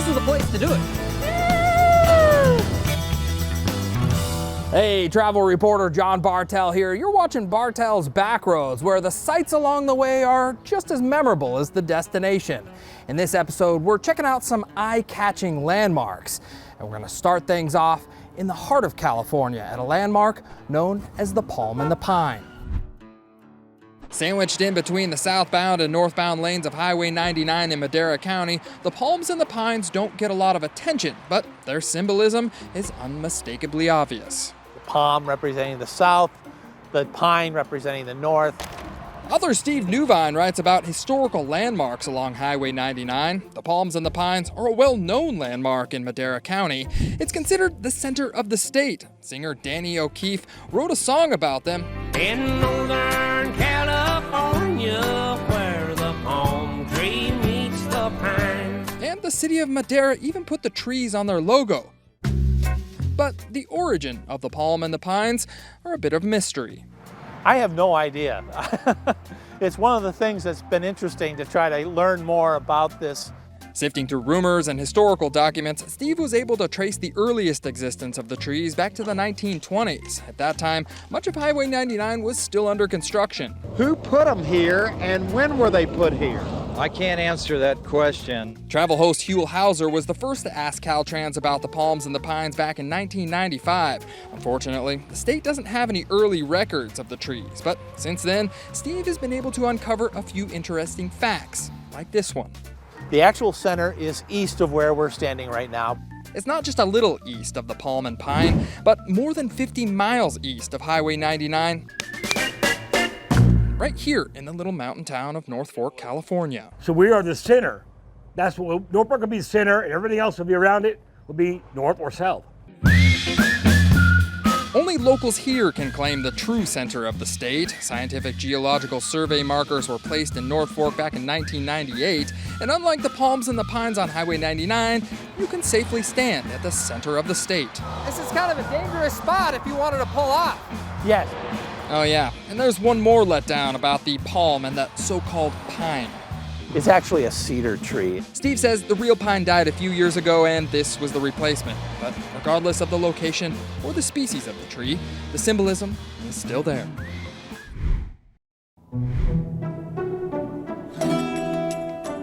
this is the place to do it. Hey, travel reporter John Bartell here. You're watching Bartell's Backroads, where the sights along the way are just as memorable as the destination. In this episode, we're checking out some eye-catching landmarks. And we're going to start things off in the heart of California at a landmark known as the Palm and the Pine. Sandwiched in between the southbound and northbound lanes of Highway 99 in Madera County, the palms and the pines don't get a lot of attention, but their symbolism is unmistakably obvious. The palm representing the south, the pine representing the north. Author Steve Newvine writes about historical landmarks along Highway 99. The palms and the pines are a well-known landmark in Madera County. It's considered the center of the state. Singer Danny O'Keefe wrote a song about them. In northern California, where the palm tree meets the pine. And the city of Madera even put the trees on their logo. But the origin of the palm and the pines are a bit of mystery. I have no idea. It's one of the things that's been interesting to try to learn more about this. Sifting through rumors and historical documents, Steve was able to trace the earliest existence of the trees back to the 1920s. At that time, much of Highway 99 was still under construction. Who put them here and when were they put here? I can't answer that question. Travel host Huell Hauser was the first to ask Caltrans about the palms and the pines back in 1995. Unfortunately, the state doesn't have any early records of the trees, but since then, Steve has been able to uncover a few interesting facts, like this one. The actual center is east of where we're standing right now. It's not just a little east of the palm and pine, but more than 50 miles east of Highway 99. Right here in the little mountain town of North Fork, California. So we are the center. That's what North Fork will be the center, and everything else will be around it will be north or south. Only locals here can claim the true center of the state. Scientific Geological Survey markers were placed in North Fork back in 1998, and unlike the palms and the pines on Highway 99, you can safely stand at the center of the state. This is kind of a dangerous spot if you wanted to pull off. Yes. Oh yeah, and there's one more letdown about the palm and that so-called pine. It's actually a cedar tree. Steve says the real pine died a few years ago and this was the replacement. But regardless of the location or the species of the tree, the symbolism is still there.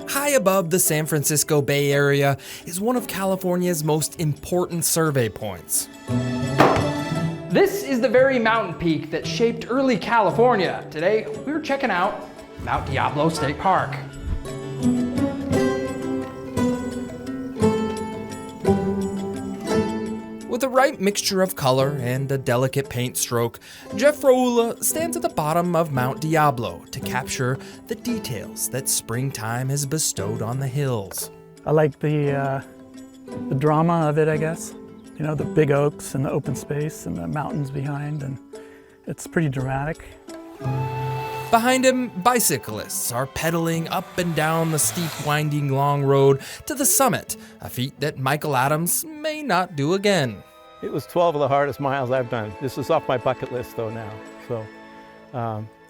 High above the San Francisco Bay Area is one of California's most important survey points. This is the very mountain peak that shaped early California. Today, we're checking out Mount Diablo State Park. With the right mixture of color and a delicate paint stroke, Jeff Raula stands at the bottom of Mount Diablo to capture the details that springtime has bestowed on the hills. I like the drama of it, I guess. You know, the big oaks and the open space and the mountains behind, and it's pretty dramatic. Behind him, bicyclists are pedaling up and down the steep, winding, long road to the summit, a feat that Michael Adams may not do again. It was 12 of the hardest miles I've done. This is off my bucket list, though, now. So,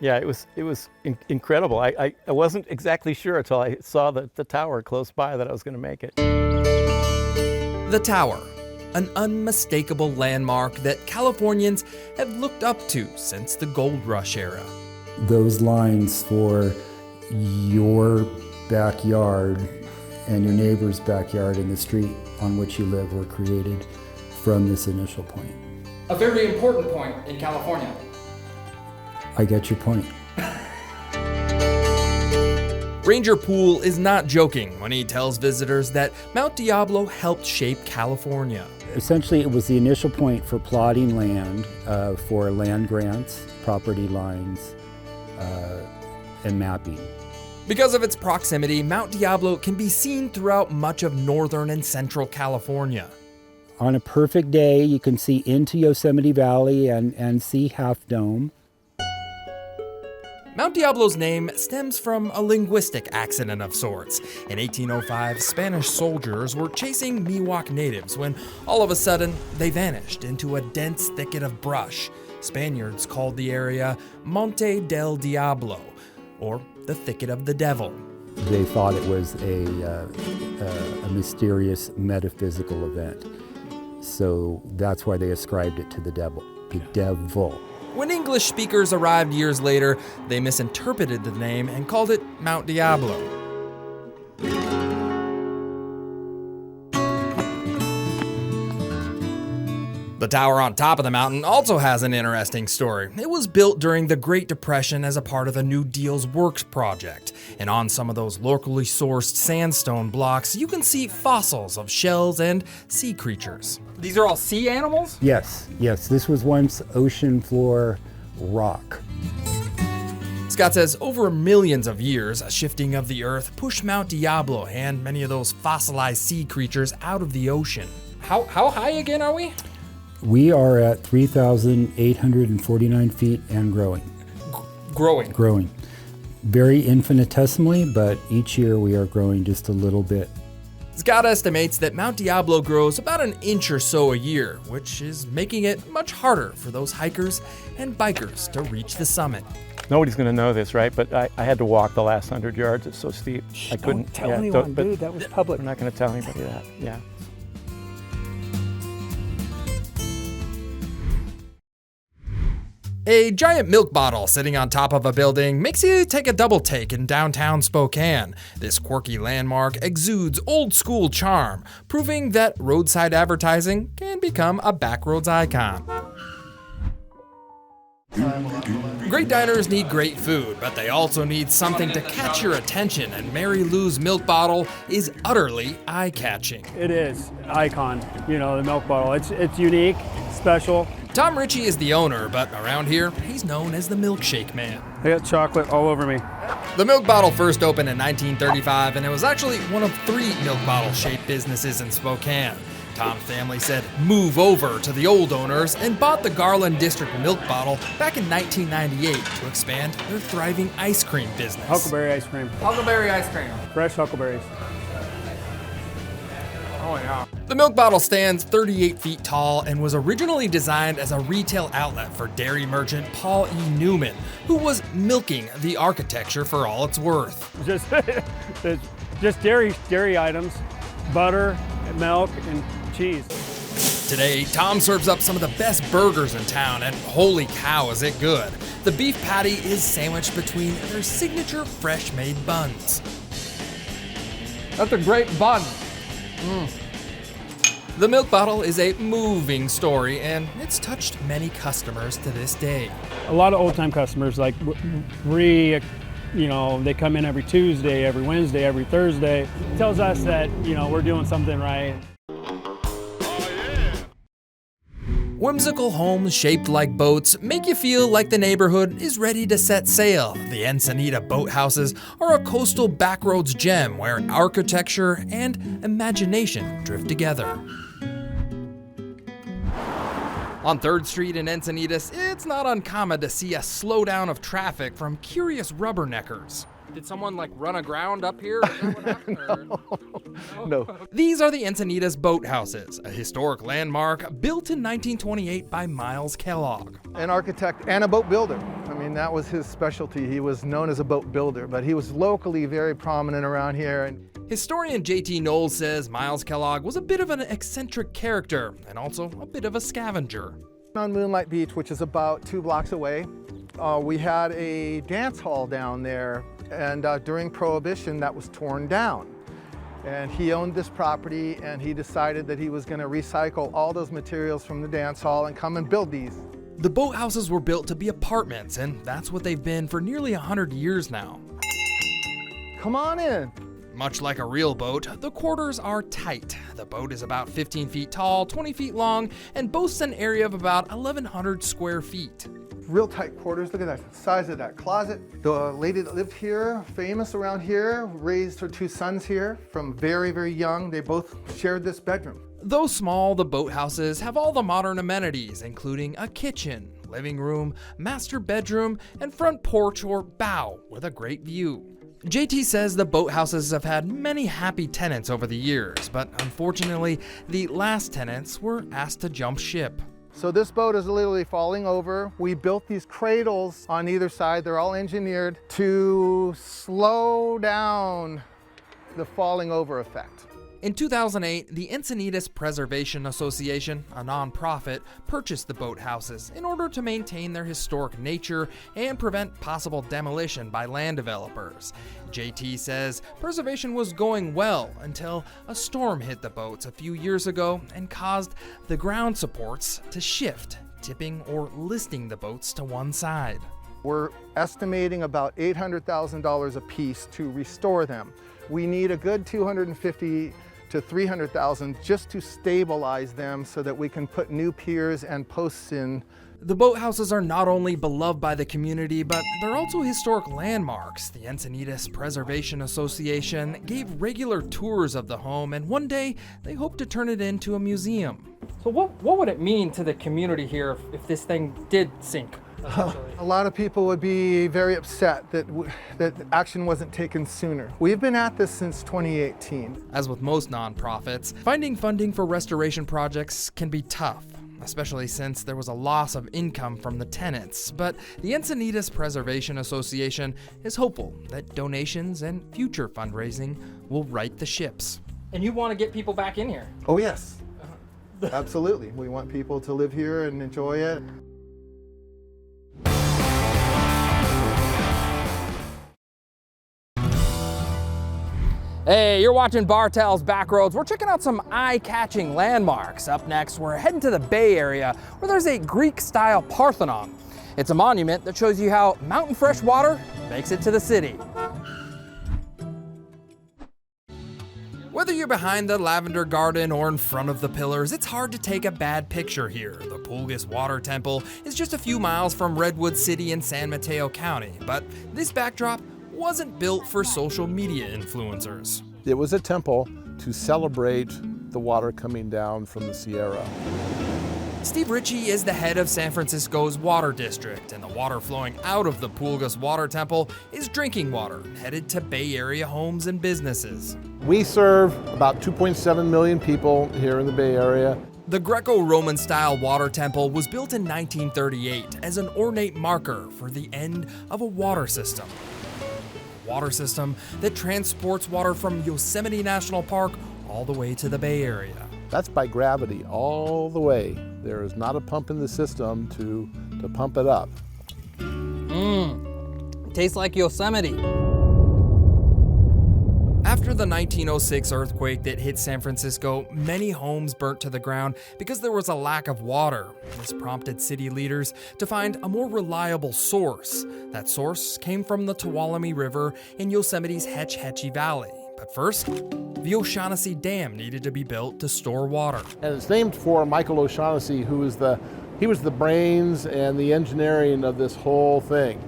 yeah, it was incredible. I wasn't exactly sure until I saw the tower close by that I was going to make it. The tower. An unmistakable landmark that Californians have looked up to since the gold rush era. Those lines for your backyard and your neighbor's backyard and the street on which you live were created from this initial point. A very important point in California. I get your point. Ranger Poole is not joking when he tells visitors that Mount Diablo helped shape California. Essentially, it was the initial point for plotting land, for land grants, property lines, and mapping. Because of its proximity, Mount Diablo can be seen throughout much of northern and central California. On a perfect day, you can see into Yosemite Valley and see Half Dome. Mount Diablo's name stems from a linguistic accident of sorts. In 1805, Spanish soldiers were chasing Miwok natives when all of a sudden they vanished into a dense thicket of brush. Spaniards called the area Monte del Diablo, or the Thicket of the Devil. They thought it was a mysterious metaphysical event. So that's why they ascribed it to the devil. The devil. When English speakers arrived years later, they misinterpreted the name and called it Mount Diablo. The tower on top of the mountain also has an interesting story. It was built during the Great Depression as a part of the New Deal's Works project. And on some of those locally sourced sandstone blocks, you can see fossils of shells and sea creatures. These are all sea animals? Yes, this was once ocean floor rock. Scott says over millions of years, a shifting of the earth pushed Mount Diablo and many of those fossilized sea creatures out of the ocean. How high again are we? We are at 3,849 feet and growing. Growing. Very infinitesimally, but each year we are growing just a little bit. Scott estimates that Mount Diablo grows about an inch or so a year, which is making it much harder for those hikers and bikers to reach the summit. Nobody's going to know this, right? But I had to walk the last 100 yards. It's so steep. I couldn't Don't tell anyone, dude. That was public. I'm not going to tell anybody that. Yeah. A giant milk bottle sitting on top of a building makes you take a double take in downtown Spokane. This quirky landmark exudes old school charm, proving that roadside advertising can become a backroads icon. Great diners need great food, but they also need something to catch your attention, and Mary Lou's milk bottle is utterly eye-catching. It is icon, the milk bottle. It's unique, special. Tom Ritchie is the owner, but around here, he's known as the Milkshake Man. I got chocolate all over me. The milk bottle first opened in 1935, and it was actually one of 3 milk bottle-shaped businesses in Spokane. Tom's family said move over to the old owners and bought the Garland District milk bottle back in 1998 to expand their thriving ice cream business. Huckleberry ice cream. Huckleberry ice cream. Fresh huckleberries. Oh yeah. The milk bottle stands 38 feet tall and was originally designed as a retail outlet for dairy merchant Paul E. Newman, who was milking the architecture for all it's worth. Just dairy items, butter, milk, and cheese. Today, Tom serves up some of the best burgers in town, and holy cow is it good. The beef patty is sandwiched between their signature fresh-made buns. That's a great bun. The milk bottle is a moving story, and it's touched many customers to this day. A lot of old-time customers, like they come in every Tuesday, every Wednesday, every Thursday. It tells us that, we're doing something right. Whimsical homes shaped like boats make you feel like the neighborhood is ready to set sail. The Encinita boathouses are a coastal backroads gem where architecture and imagination drift together. On 3rd Street in Encinitas, it's not uncommon to see a slowdown of traffic from curious rubberneckers. Did someone run aground up here? Is that what happened? No. These are the Encinitas boathouses, a historic landmark built in 1928 by Miles Kellogg. An architect and a boat builder. I mean, that was his specialty. He was known as a boat builder, but he was locally very prominent around here. Historian J.T. Knowles says Miles Kellogg was a bit of an eccentric character and also a bit of a scavenger. On Moonlight Beach, which is about 2 blocks away, we had a dance hall down there, and during Prohibition that was torn down. And he owned this property, and he decided that he was going to recycle all those materials from the dance hall and come and build these. The boathouses were built to be apartments, and that's what they've been for nearly 100 years now. Come on in. Much like a real boat, the quarters are tight. The boat is about 15 feet tall, 20 feet long, and boasts an area of about 1,100 square feet. Real tight quarters. Look at that size of that closet. The lady that lived here, famous around here, raised her 2 sons here from very, very young. They both shared this bedroom. Though small, the boathouses have all the modern amenities, including a kitchen, living room, master bedroom, and front porch or bow with a great view. JT says the boathouses have had many happy tenants over the years, but unfortunately, the last tenants were asked to jump ship. So this boat is literally falling over. We built these cradles on either side. They're all engineered to slow down the falling over effect. In 2008, the Encinitas Preservation Association, a nonprofit, purchased the boathouses in order to maintain their historic nature and prevent possible demolition by land developers. JT says preservation was going well until a storm hit the boats a few years ago and caused the ground supports to shift, tipping or listing the boats to one side. We're estimating about $800,000 a piece to restore them. We need a good $250,000 to $300,000 just to stabilize them so that we can put new piers and posts in. The boathouses are not only beloved by the community, but they're also historic landmarks. The Encinitas Preservation Association gave regular tours of the home, and one day they hope to turn it into a museum. So what would it mean to the community here if this thing did sink? A lot of people would be very upset that action wasn't taken sooner. We've been at this since 2018. As with most nonprofits, finding funding for restoration projects can be tough, especially since there was a loss of income from the tenants. But the Encinitas Preservation Association is hopeful that donations and future fundraising will right the ships. And you want to get people back in here? Oh yes, absolutely. We want people to live here and enjoy it. Hey, you're watching Bartell's Backroads. We're checking out some eye-catching landmarks. Up next, we're heading to the Bay Area where there's a Greek-style Parthenon. It's a monument that shows you how mountain fresh water makes it to the city. Whether you're behind the lavender garden or in front of the pillars, it's hard to take a bad picture here. The Pulgas Water Temple is just a few miles from Redwood City in San Mateo County, but this backdrop wasn't built for social media influencers. It was a temple to celebrate the water coming down from the Sierra. Steve Ritchie is the head of San Francisco's water district, and the water flowing out of the Pulgas Water Temple is drinking water headed to Bay Area homes and businesses. We serve about 2.7 million people here in the Bay Area. The Greco-Roman style water temple was built in 1938 as an ornate marker for the end of a water system. Water system that transports water from Yosemite National Park all the way to the Bay Area. That's by gravity all the way. There is not a pump in the system to pump it up. Tastes like Yosemite. After the 1906 earthquake that hit San Francisco, many homes burnt to the ground because there was a lack of water. This prompted city leaders to find a more reliable source. That source came from the Tuolumne River in Yosemite's Hetch Hetchy Valley. But first, the O'Shaughnessy Dam needed to be built to store water. And it's named for Michael O'Shaughnessy, who was the brains and the engineering of this whole thing.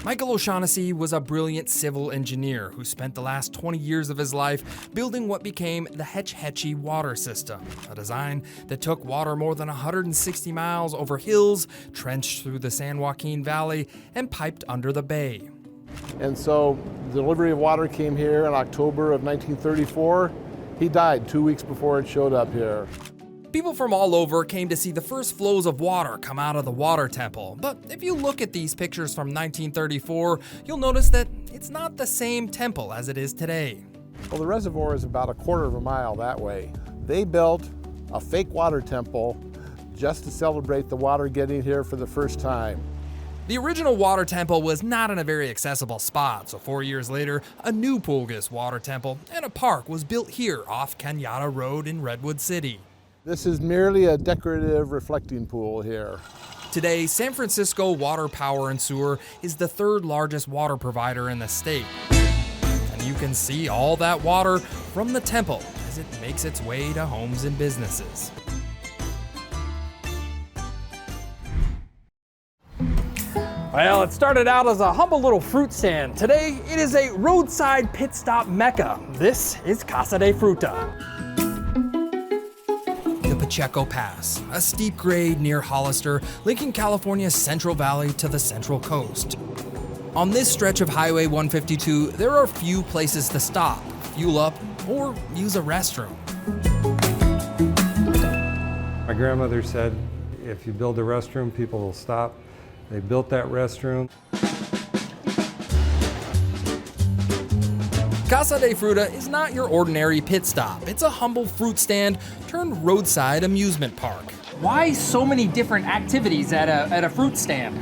Michael O'Shaughnessy was a brilliant civil engineer who spent the last 20 years of his life building what became the Hetch Hetchy water system, a design that took water more than 160 miles over hills, trenched through the San Joaquin Valley, and piped under the bay. And so the delivery of water came here in October of 1934. He died 2 weeks before it showed up here. People from all over came to see the first flows of water come out of the water temple. But if you look at these pictures from 1934, you'll notice that it's not the same temple as it is today. Well, the reservoir is about a quarter of a mile that way. They built a fake water temple just to celebrate the water getting here for the first time. The original water temple was not in a very accessible spot, so 4 years later, a new Pulgas water temple and a park was built here off Cañada Road in Redwood City. This is merely a decorative reflecting pool here. Today, San Francisco Water, Power, and Sewer is the third largest water provider in the state. And you can see all that water from the temple as it makes its way to homes and businesses. Well, it started out as a humble little fruit stand. Today, it is a roadside pit stop mecca. This is Casa de Fruta. Pacheco Pass, a steep grade near Hollister, linking California's Central Valley to the Central Coast. On this stretch of Highway 152, there are few places to stop, fuel up, or use a restroom. My grandmother said, if you build a restroom, people will stop. They built that restroom. Casa de Fruta is not your ordinary pit stop. It's a humble fruit stand turned roadside amusement park. Why so many different activities at a fruit stand?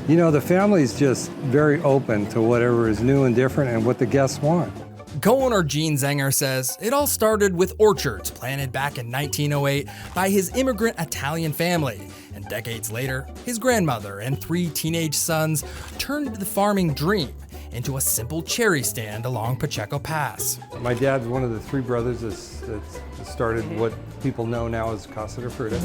You know, the family's just very open to whatever is new and different and what the guests want. Co-owner Gene Zenger says it all started with orchards planted back in 1908 by his immigrant Italian family. And decades later, his grandmother and 3 teenage sons turned the farming dream into a simple cherry stand along Pacheco Pass. My dad's one of the 3 brothers that started what people know now as Casa de Fruta.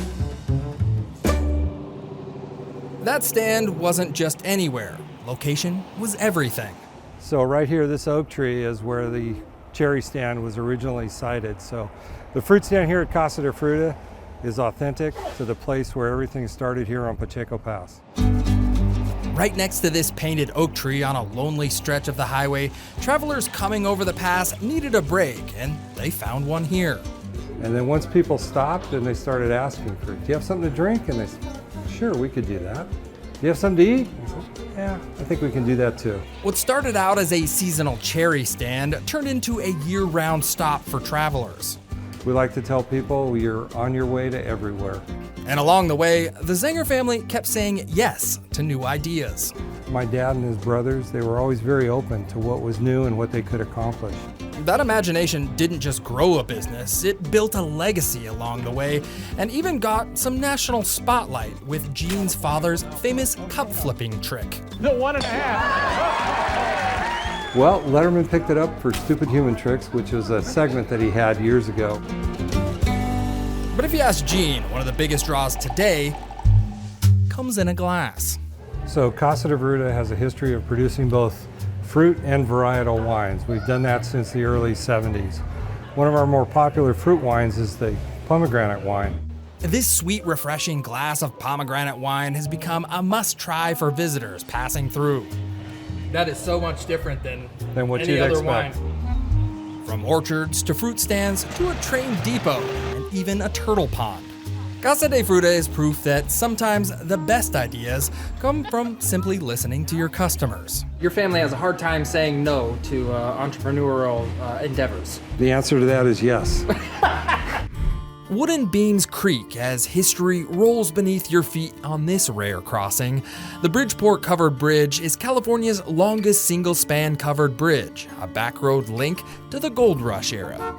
That stand wasn't just anywhere. Location was everything. So right here, this oak tree is where the cherry stand was originally sited. So the fruit stand here at Casa de Fruta is authentic to the place where everything started here on Pacheco Pass. Right next to this painted oak tree on a lonely stretch of the highway, travelers coming over the pass needed a break, and they found one here. And then once people stopped, then they started asking for, do you have something to drink? And they said, sure, we could do that. Do you have something to eat? I said, yeah, I think we can do that too. What started out as a seasonal cherry stand turned into a year-round stop for travelers. We like to tell people you're on your way to everywhere. And along the way, the Zenger family kept saying yes to new ideas. My dad and his brothers, they were always very open to what was new and what they could accomplish. That imagination didn't just grow a business, it built a legacy along the way and even got some national spotlight with Gene's father's famous cup flipping trick. The 1.5. Well, Letterman picked it up for Stupid Human Tricks, which was a segment that he had years ago. But if you ask Gene, one of the biggest draws today comes in a glass. So Casa de Fruta has a history of producing both fruit and varietal wines. We've done that since the early 70s. One of our more popular fruit wines is the pomegranate wine. This sweet, refreshing glass of pomegranate wine has become a must-try for visitors passing through. That is so much different than what any you'd other expect. wine. From orchards to fruit stands to a train depot and even a turtle pond. Casa de Fruta is proof that sometimes the best ideas come from simply listening to your customers. Your family has a hard time saying no to entrepreneurial endeavors. The answer to that is yes. Wooden beams creak as history rolls beneath your feet on this rare crossing. The Bridgeport Covered Bridge is California's longest single-span covered bridge, a backroad link to the Gold Rush era.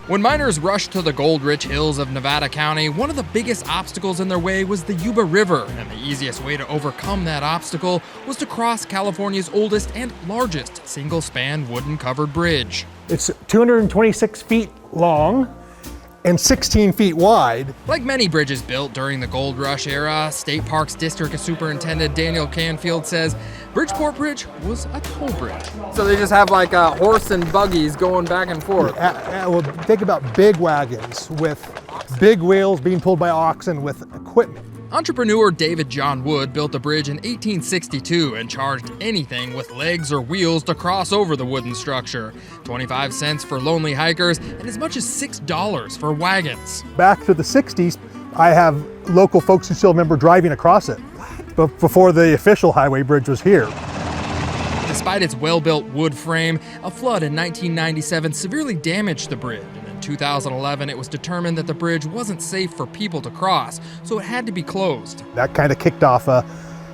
When miners rushed to the gold-rich hills of Nevada County, one of the biggest obstacles in their way was the Yuba River, and the easiest way to overcome that obstacle was to cross California's oldest and largest single-span wooden covered bridge. It's 226 feet long and 16 feet wide. Like many bridges built during the Gold Rush era, State Parks District Superintendent Daniel Canfield says Bridgeport Bridge was a toll bridge. So they just have like a horse and buggies going back and forth. Well, think about big wagons with big wheels being pulled by oxen with equipment. Entrepreneur David John Wood built the bridge in 1862 and charged anything with legs or wheels to cross over the wooden structure. 25 cents for lonely hikers and as much as $6 for wagons. Back to the 60s, I have local folks who still remember driving across it before the official highway bridge was here. Despite its well-built wood frame, a flood in 1997 severely damaged the bridge. In 2011, it was determined that the bridge wasn't safe for people to cross, so it had to be closed. That kind of kicked off a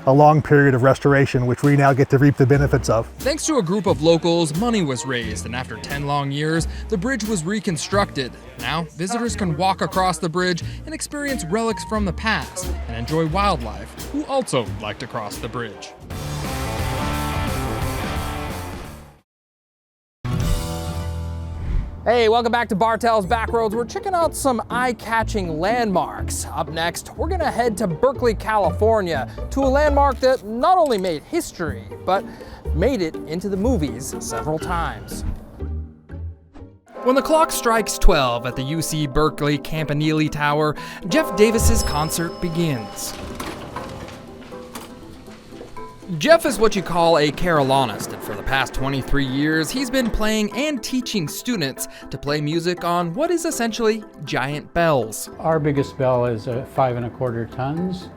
long period of restoration, which we now get to reap the benefits of. Thanks to a group of locals, money was raised, and after 10 long years, the bridge was reconstructed. Now, visitors can walk across the bridge and experience relics from the past and enjoy wildlife who also like to cross the bridge. Hey, welcome back to Bartell's Backroads. We're checking out some eye-catching landmarks. Up next, we're gonna head to Berkeley, California, to a landmark that not only made history, but made it into the movies several times. When the clock strikes 12 at the UC Berkeley Campanili Tower, Jeff Davis's concert begins. Jeff is what you call a Carolanist, and for the past 23 years, he's been playing and teaching students to play music on what is essentially giant bells. Our biggest bell is 5 1/4 tons.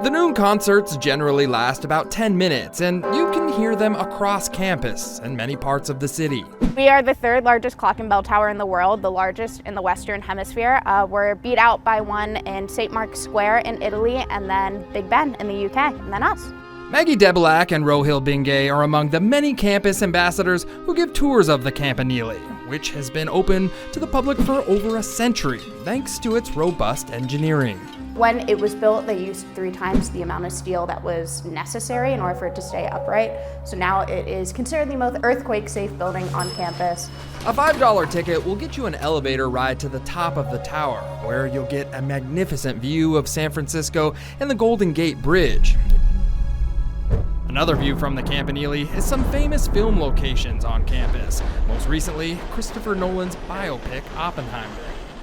The noon concerts generally last about 10 minutes, and you can hear them across campus in many parts of the city. We are the 3rd largest clock and bell tower in the world, the largest in the Western Hemisphere. We're beat out by one in St. Mark's Square in Italy, and then Big Ben in the UK, and then us. Maggie Debelak and Rohil Bingay are among the many campus ambassadors who give tours of the Campanili, which has been open to the public for over a century, thanks to its robust engineering. When it was built, they used 3 times the amount of steel that was necessary in order for it to stay upright. So now it is considered the most earthquake-safe building on campus. A $5 ticket will get you an elevator ride to the top of the tower, where you'll get a magnificent view of San Francisco and the Golden Gate Bridge. Another view from the Campanili is some famous film locations on campus, most recently Christopher Nolan's biopic Oppenheimer.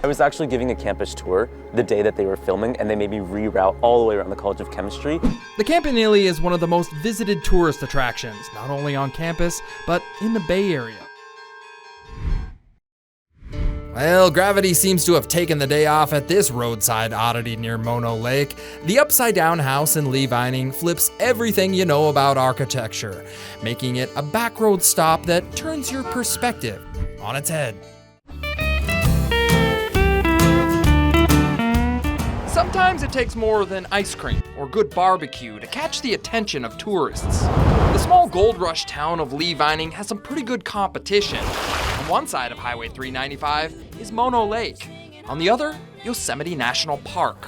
I was actually giving a campus tour the day that they were filming, and they made me reroute all the way around the College of Chemistry. The Campanili is one of the most visited tourist attractions, not only on campus, but in the Bay Area. Well, gravity seems to have taken the day off at this roadside oddity near Mono Lake. The upside-down house in Lee Vining flips everything you know about architecture, making it a backroad stop that turns your perspective on its head. Sometimes it takes more than ice cream or good barbecue to catch the attention of tourists. The small gold rush town of Lee Vining has some pretty good competition. On one side of Highway 395 is Mono Lake. On the other, Yosemite National Park.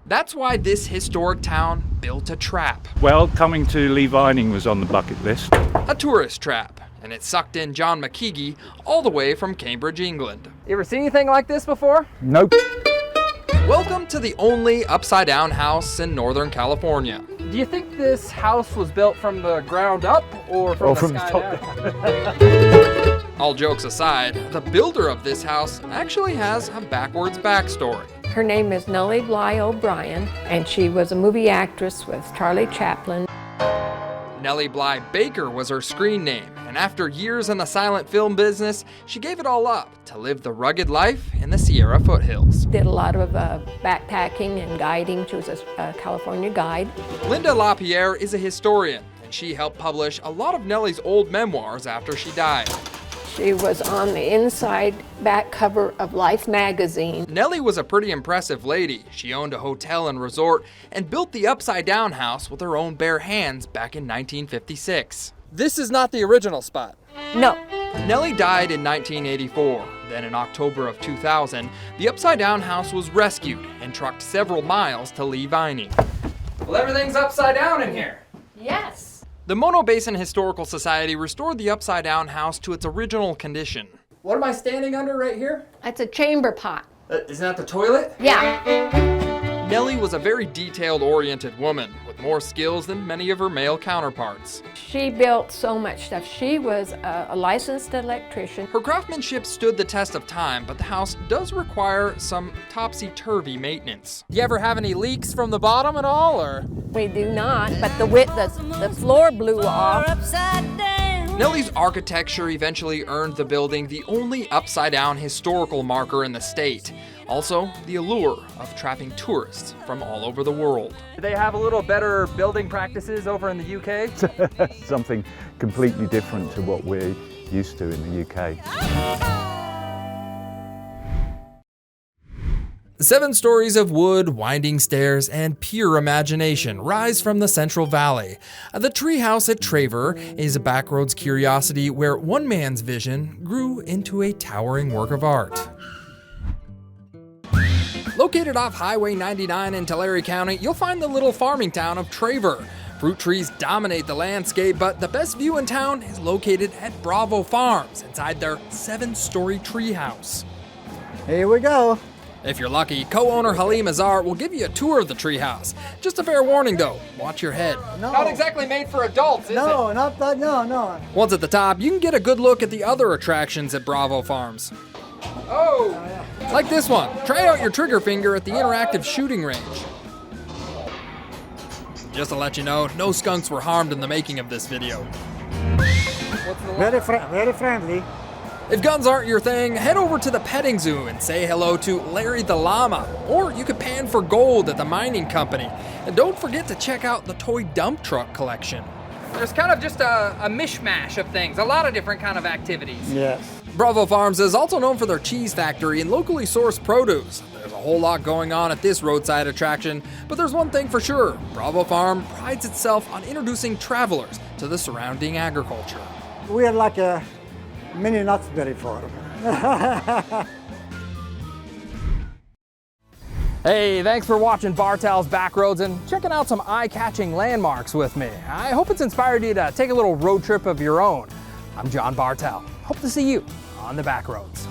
That's why this historic town built a trap. Well, coming to Lee Vining was on the bucket list. A tourist trap, and it sucked in John McKeague all the way from Cambridge, England. You ever seen anything like this before? Nope. Welcome to the only upside-down house in Northern California. Do you think this house was built from the ground up or from the sky down? All jokes aside, the builder of this house actually has a backwards backstory. Her name is Nellie Bly O'Brien, and she was a movie actress with Charlie Chaplin. Nellie Bly Baker was her screen name, and after years in the silent film business, she gave it all up to live the rugged life in the Sierra foothills. Did a lot of backpacking and guiding. She was a California guide. Linda LaPierre is a historian, and she helped publish a lot of Nellie's old memoirs after she died. She was on the inside back cover of Life magazine. Nellie was a pretty impressive lady. She owned a hotel and resort and built the upside-down house with her own bare hands back in 1956. This is not the original spot. No. Nellie died in 1984. Then in October of 2000, the upside-down house was rescued and trucked several miles to Lee Vining. Well, everything's upside down in here. Yes. The Mono Basin Historical Society restored the upside-down house to its original condition. What am I standing under right here? That's a chamber pot. Isn't that the toilet? Yeah. Nellie was a very detailed-oriented woman with more skills than many of her male counterparts. She built so much stuff. She was a licensed electrician. Her craftsmanship stood the test of time, but the house does require some topsy-turvy maintenance. Do you ever have any leaks from the bottom at all, or? We do not, but the floor blew off. Nellie's architecture eventually earned the building the only upside-down historical marker in the state. Also, the allure of trapping tourists from all over the world. Do they have a little better building practices over in the UK? Something completely different to what we're used to in the UK. 7 stories of wood, winding stairs, and pure imagination rise from the Central Valley. The Treehouse at Traver is a backroads curiosity where one man's vision grew into a towering work of art. Located off Highway 99 in Tulare County, you'll find the little farming town of Traver. Fruit trees dominate the landscape, but the best view in town is located at Bravo Farms inside their 7-story treehouse. Here we go. If you're lucky, co-owner Halim Azar will give you a tour of the treehouse. Just a fair warning though, watch your head. No. Not exactly made for adults, is it? No, not that, no. Once at the top, you can get a good look at the other attractions at Bravo Farms. Oh! Like this one. Try out your trigger finger at the interactive shooting range. Just to let you know, no skunks were harmed in the making of this video. Very friendly. If guns aren't your thing, head over to the petting zoo and say hello to Larry the llama, or you could pan for gold at the mining company. And don't forget to check out the toy dump truck collection. There's kind of just a mishmash of things, a lot of different kind of activities. Yes. Bravo Farms is also known for their cheese factory and locally sourced produce. There's a whole lot going on at this roadside attraction, but there's one thing for sure. Bravo Farm prides itself on introducing travelers to the surrounding agriculture. We are like a mini Nutsberry farm. Hey, thanks for watching Bartell's Backroads and checking out some eye-catching landmarks with me. I hope it's inspired you to take a little road trip of your own. I'm John Bartell. Hope to see you on the Backroads.